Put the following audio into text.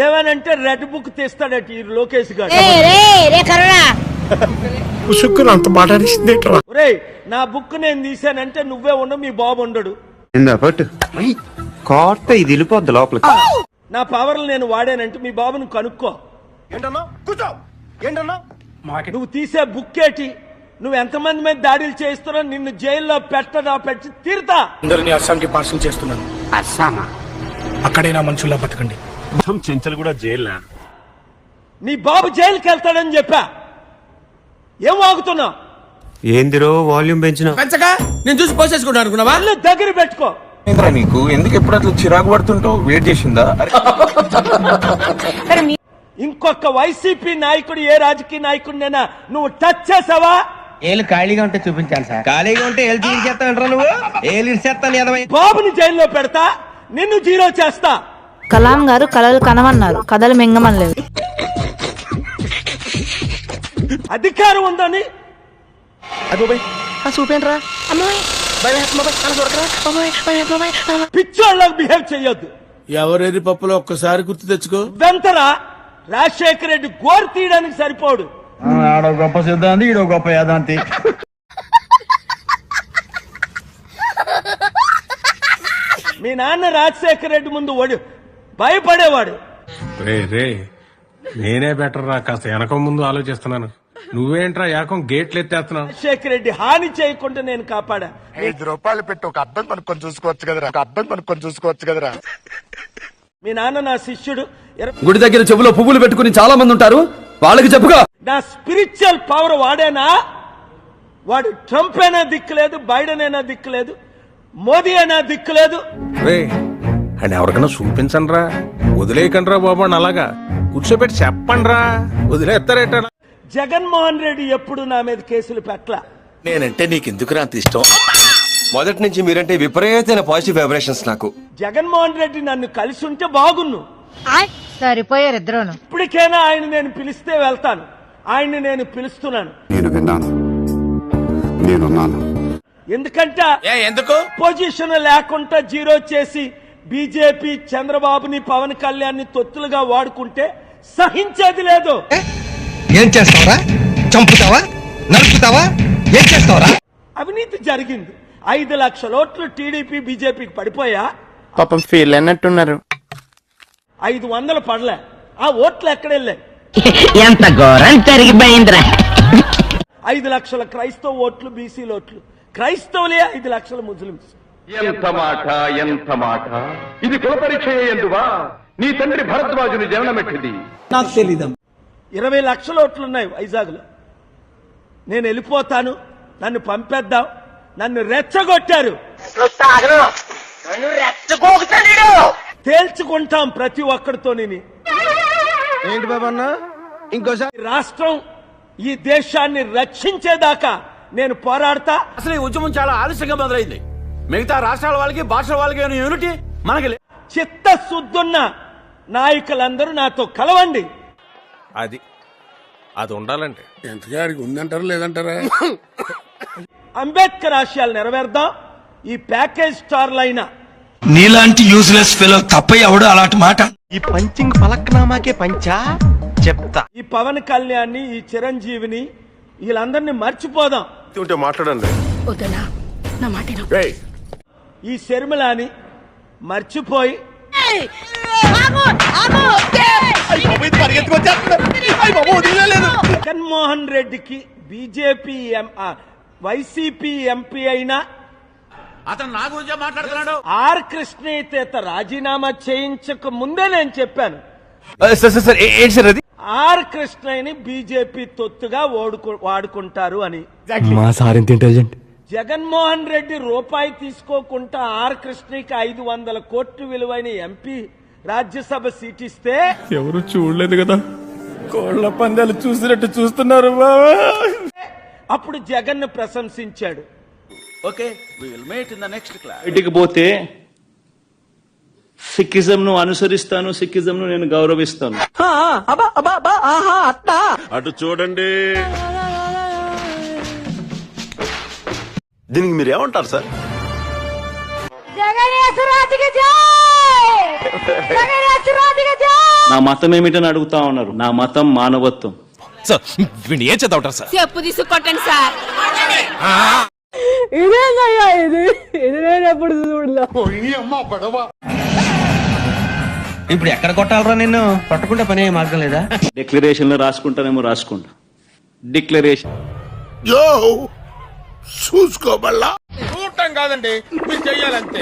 ఏమనంటే red book తెస్తాడట ఈ లోకేష్ గారు. అంత మాట్లాడేసింది ఒరేయ్ నా బుక్ నేను తీసానంటే నువ్వే ఉండవు, మీ బాబు ఉండడు. కోట ఇది వెళ్ళిపోద్ది లోపలికి. నా పవర్లు నేను వాడానంటే మీ బాబుని కనుక్కో. నువ్వు తీసే బుక్ ఏంటి? నువ్వు ఎంతమంది మీద దాడులు చేస్తున్నావు? నిన్ను జైల్లో పెట్టి తీరుతా. అందరినీ అస్సాంకి పార్సల్ చేస్తున్నాను. అస్సామా? అక్కడే నా మనుషుల్లా బతకండి. చెంచలు కూడా జైలు. నీ బాబు జైలుకి వెళ్తాడని చెప్పా. ఏం వాగుతున్నావు? ఏందిరో వాల్యూమ్ పెంచిన పెంచగా నేను చూసి పోసేసుకుంటా అనుకున్నావా? దగ్గర పెట్టుకో. నీకు ఎందుకు ఎప్పుడు అట్లా చిరాకు పడుతుంటావు? వెయిట్ చేసిందా? ఇంకొక వైసీపీ నాయకుడు ఏ రాజకీయ నాయకుడినైనా నువ్వు టచ్ చేసావా? ఏళ్ళు ఖాళీగా ఉంటే చూపించాలి సార్. ఖాళీగా ఉంటే ఏళ్ళు తీసేస్తావు నువ్వు. ఏళ్ళు ఇచ్చేస్తాను. బాబుని జైల్లో పెడతా, నిన్ను జీరో చేస్తా. కలాం గారు కలలు కనమన్నారు, కథలు మింగమనలేదు. అధికారం ఉందని పిచ్చోళ్ళకి బిహేవ్ చెయ్యొద్దు. ఎవరేది పప్పులో ఒక్కసారి గుర్తు తెచ్చుకో. వెంతరా రాజశేఖర రెడ్డి గోరు తీయడానికి సరిపోడు. ఆడో గొప్ప సిద్ధాంతి, ఈడో గొప్ప యాదాంతి. మీ నాన్న రాజశేఖర రెడ్డి ముందు భయపడేవాడు. నేనే బెటర్ రా, కాస్త వెనక ముందు ఆలోచిస్తున్నాను. నువ్వేంట్రా ఏకం గేట్లు ఎత్తేస్తున్నావు? రాజశేఖర రెడ్డి హాని చేయకుండా నేను కాపాడా. 5 రూపాయలు పెట్టి ఒక అద్దం కొనుక్కొని చూసుకోవచ్చు కదరా. మీ నాన్న నా శిష్యుడు. గుడి దగ్గర చెవులో పువ్వులు పెట్టుకుని చాలా మంది ఉంటారు, వాళ్ళకి చెప్పుగా. నా స్పిరిచువల్ పవర్ వాడేనా? వాడు ట్రంప్ అయినా దిక్కులేదు, బైడెన్ అయినా దిక్కులేదు, మోదీ అయినా దిక్కులేదు. అని ఎవరికైనా చూపించండి రా, వదిలేయకండి రా బాబు. అలాగా కూర్చోబెట్టి చెప్పండి రా, వదిలేస్తారేట. జగన్మోహన్ రెడ్డి ఎప్పుడు నా మీద కేసులు పెట్టలా. నేనంటే నీకెందుకురా అంత ఇష్టం? మొదటి నుంచి మీరంటే విపరీతమైన పాజిటివ్ వైబ్రేషన్స్ నాకు. జగన్మోహన్ రెడ్డి నన్ను కలిసి ఉంటే బాగున్ను. సరిపోయారు ఇద్దరును. ఇప్పటికైనా ఆయన నేను పిలిస్తే వెళ్తాను. ఆయన్ని నేను పిలుస్తున్నాను. నేను విన్నాను, నేనున్నాను. ఎందుకంటే ఎందుకు పొజిషన్ లేకుండా జీరో చేసి బీజేపీ చంద్రబాబుని పవన్ కళ్యాణ్ ని తొత్తులుగా వాడుకుంటే సహించేది లేదు. ఏం చేస్తావరా? చంపుతావా? నరుకుతావా? ఏం చేస్తావరా? అవినీతి జరిగింది. 5 లక్షల ఓట్లు టీడీపీ బీజేపీకి పడిపోయా. పాపం ఫీల్ అన్నట్టున్నారు. 500 పడలే. ఆ ఓట్లు ఎక్కడెళ్ళాయి? ఎంత ఘోరం జరిగిపోయిందిరా. 5 లక్షల క్రైస్తవ ఓట్లు, బీసీల ఓట్లు. క్రైస్తవులే 5 లక్షల ముస్లింస్. ఎంత మాట ఇది కుల పరీక్ష ఎందువా? నీ తండ్రి భరద్వాజుని జననమెట్టింది. నాకు తెలీదు. 20 లక్షల ఓట్లున్నాయి వైజాగ్ లో. నేను వెళ్ళిపోతాను, నన్ను పంపేద్దాం, నన్ను రెచ్చగొట్టారు. తేల్చుకుంటాం ప్రతి ఒక్కడితో. ఏంటి బాబన్న ఇంకోసారి? రాష్ట్రం ఈ దేశాన్ని రక్షించేదాకా నేను పోరాడతా. అసలు ఈ ఉద్యమం చాలా ఆలస్యంగా మొదలైంది. మిగతా రాష్ట్రాల వాళ్ళకి, భాషల వాళ్ళకి యూనిటీ మనకి. చిత్తశుద్ధున్న నాయకులందరూ నాతో కలవండి. అది ఉండాలంటే ఎంతగాడికి ఉందంటారా లేదంటారా? అంబేద్కర్ ఆశయాలు నెరవేర్దాం. ఈ ప్యాకేజ్ స్టార్లైనా నీలాంటి యూజ్లెస్ ఫెలో తప్ప ఎవడు అలాంటి మాట. ఈ పంచింగ్ పలక్నామాకే పంచా చెప్తా. ఈ పవన్ కళ్యాణ్ ని, ఈ చిరంజీవిని, వీళ్ళందరినీ మర్చిపోదాం. మాట్లాడండి. ఈ శర్మిలాని మర్చిపోయి జగన్మోహన్ రెడ్డికి బీజేపీ వైసీపీ ఎంపీ అయినా అతను నా గురించే మాట్లాడుతున్నాడు. ఆర్ కృష్ణేత రాజీనామా చేయించక ముందే నేను చెప్పాను. ఆర్ కృష్ణని బీజేపీ తొత్తుగా వాడుకుంటారు అని. మా సార్ ఇంత ఇంటెలిజెంట్. జగన్మోహన్ రెడ్డి రూపాయి తీసుకోకుండా ఆర్ కృష్ణకి 500 కోట్లు విలువైన ఎంపీ రాజ్యసభ సీట్ ఇస్తే ఎవరు చూడలేదు కదా, కోళ్ల పందాలు చూసినట్టు చూస్తున్నారు బాబా. అప్పుడు జగన్ ను ప్రశంసించాడు. Okay, we will meet in the next class. బయటికి పోతే సిక్కిజం ను అనుసరిస్తాను, సిక్కిజం ను నేను గౌరవిస్తాను. అటు చూడండి. దీనికి మీరు ఏమంటారు సార్? జగన్ నా మతం ఏమిటని అడుగుతా ఉన్నారు. నా మతం మానవత్వం. సార్ వీడిని ఏం చదవటారు సార్? చెప్పు తీసుకొట్టండి సార్. ఇప్పుడు ఎక్కడ కొట్టాలరా నిన్ను? కొట్టకుండా పని అయ్యే మార్గం లేదా? డిక్లరేషన్ లో రాసుకుంటానేమో రాసుకుంటా. డిక్లరేషన్ చూసుకోబల్లా చూడటం కాదండి, మీరు చెయ్యాలంతే.